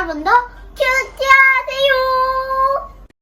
여러분도 큐티하세요.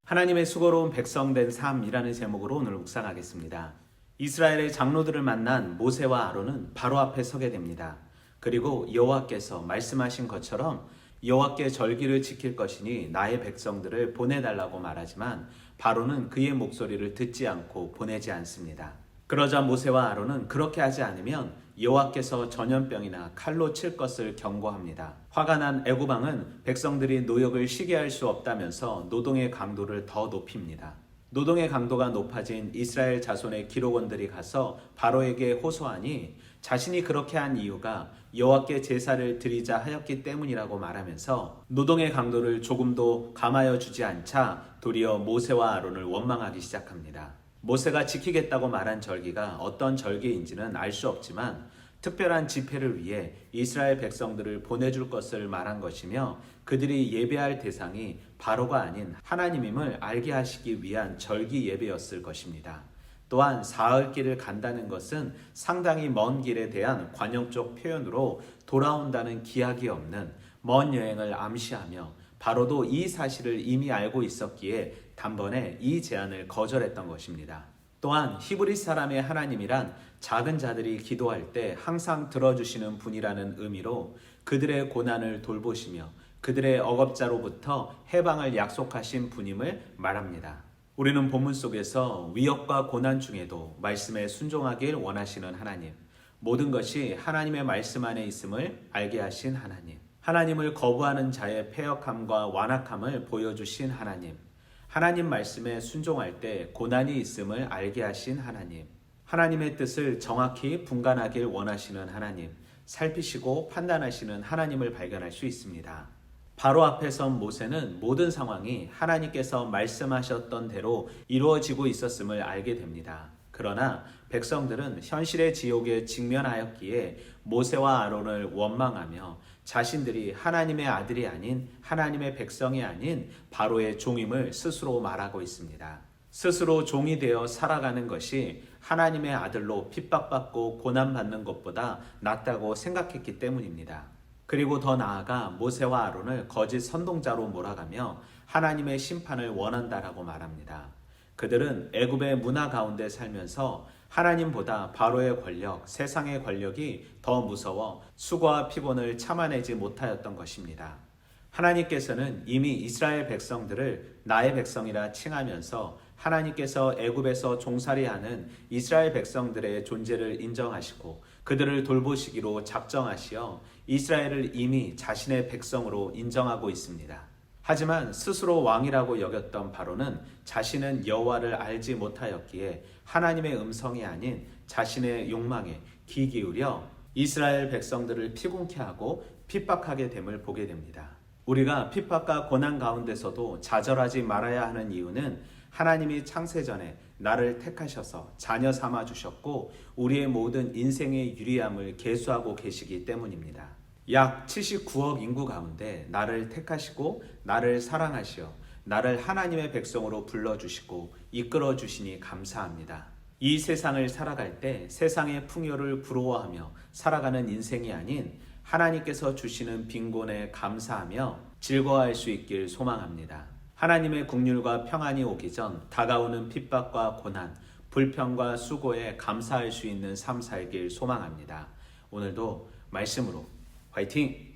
하나님의 수고로운 백성 된 삶이라는 제목으로 오늘 묵상하겠습니다. 이스라엘의 장로들을 만난 모세와 아론은 바로 앞에 서게 됩니다. 그리고 여호와께서 말씀하신 것처럼 여호와께 절기를 지킬 것이니 나의 백성들을 보내달라고 말하지만 바로는 그의 목소리를 듣지 않고 보내지 않습니다. 그러자 모세와 아론은 그렇게 하지 않으면 여호와께서 전염병이나 칼로 칠 것을 경고합니다. 화가 난 애굽 왕은 백성들이 노역을 쉬게 할 수 없다면서 노동의 강도를 더 높입니다. 노동의 강도가 높아진 이스라엘 자손의 기록원들이 가서 바로에게 호소하니 자신이 그렇게 한 이유가 여호와께 제사를 드리자 하였기 때문이라고 말하면서 노동의 강도를 조금도 감하여 주지 않자 도리어 모세와 아론을 원망하기 시작합니다. 모세가 지키겠다고 말한 절기가 어떤 절기인지는 알 수 없지만 특별한 집회를 위해 이스라엘 백성들을 보내줄 것을 말한 것이며 그들이 예배할 대상이 바로가 아닌 하나님임을 알게 하시기 위한 절기 예배였을 것입니다. 또한 사흘 길을 간다는 것은 상당히 먼 길에 대한 관용적 표현으로 돌아온다는 기약이 없는 먼 여행을 암시하며 바로도 이 사실을 이미 알고 있었기에 단번에 이 제안을 거절했던 것입니다. 또한 히브리 사람의 하나님이란 작은 자들이 기도할 때 항상 들어주시는 분이라는 의미로 그들의 고난을 돌보시며 그들의 억압자로부터 해방을 약속하신 분임을 말합니다. 우리는 본문 속에서 위협과 고난 중에도 말씀에 순종하길 원하시는 하나님, 모든 것이 하나님의 말씀 안에 있음을 알게 하신 하나님, 하나님을 거부하는 자의 패역함과 완악함을 보여주신 하나님, 하나님 말씀에 순종할 때 고난이 있음을 알게 하신 하나님, 하나님의 뜻을 정확히 분간하길 원하시는 하나님, 살피시고 판단하시는 하나님을 발견할 수 있습니다. 바로 앞에 선 모세는 모든 상황이 하나님께서 말씀하셨던 대로 이루어지고 있었음을 알게 됩니다. 그러나 백성들은 현실의 지옥에 직면하였기에 모세와 아론을 원망하며 자신들이 하나님의 아들이 아닌 하나님의 백성이 아닌 바로의 종임을 스스로 말하고 있습니다. 스스로 종이 되어 살아가는 것이 하나님의 아들로 핍박받고 고난받는 것보다 낫다고 생각했기 때문입니다. 그리고 더 나아가 모세와 아론을 거짓 선동자로 몰아가며 하나님의 심판을 원한다라고 말합니다. 그들은 애굽의 문화 가운데 살면서 하나님보다 바로의 권력, 세상의 권력이 더 무서워 수고와 피곤을 참아내지 못하였던 것입니다. 하나님께서는 이미 이스라엘 백성들을 나의 백성이라 칭하면서 하나님께서 애굽에서 종살이하는 이스라엘 백성들의 존재를 인정하시고 그들을 돌보시기로 작정하시어 이스라엘을 이미 자신의 백성으로 인정하고 있습니다. 하지만 스스로 왕이라고 여겼던 바로는 자신은 여호와를 알지 못하였기에 하나님의 음성이 아닌 자신의 욕망에 귀 기울여 이스라엘 백성들을 피곤케 하고 핍박하게 됨을 보게 됩니다. 우리가 핍박과 고난 가운데서도 좌절하지 말아야 하는 이유는 하나님이 창세전에 나를 택하셔서 자녀 삼아 주셨고 우리의 모든 인생의 유리함을 계수하고 계시기 때문입니다. 약 79억 인구 가운데 나를 택하시고 나를 사랑하시어 나를 하나님의 백성으로 불러주시고 이끌어주시니 감사합니다. 이 세상을 살아갈 때 세상의 풍요를 부러워하며 살아가는 인생이 아닌 하나님께서 주시는 빈곤에 감사하며 즐거워할 수 있길 소망합니다. 하나님의 국률과 평안이 오기 전 다가오는 핍박과 고난, 불평과 수고에 감사할 수 있는 삶 살길 소망합니다. 오늘도 말씀으로 화이팅!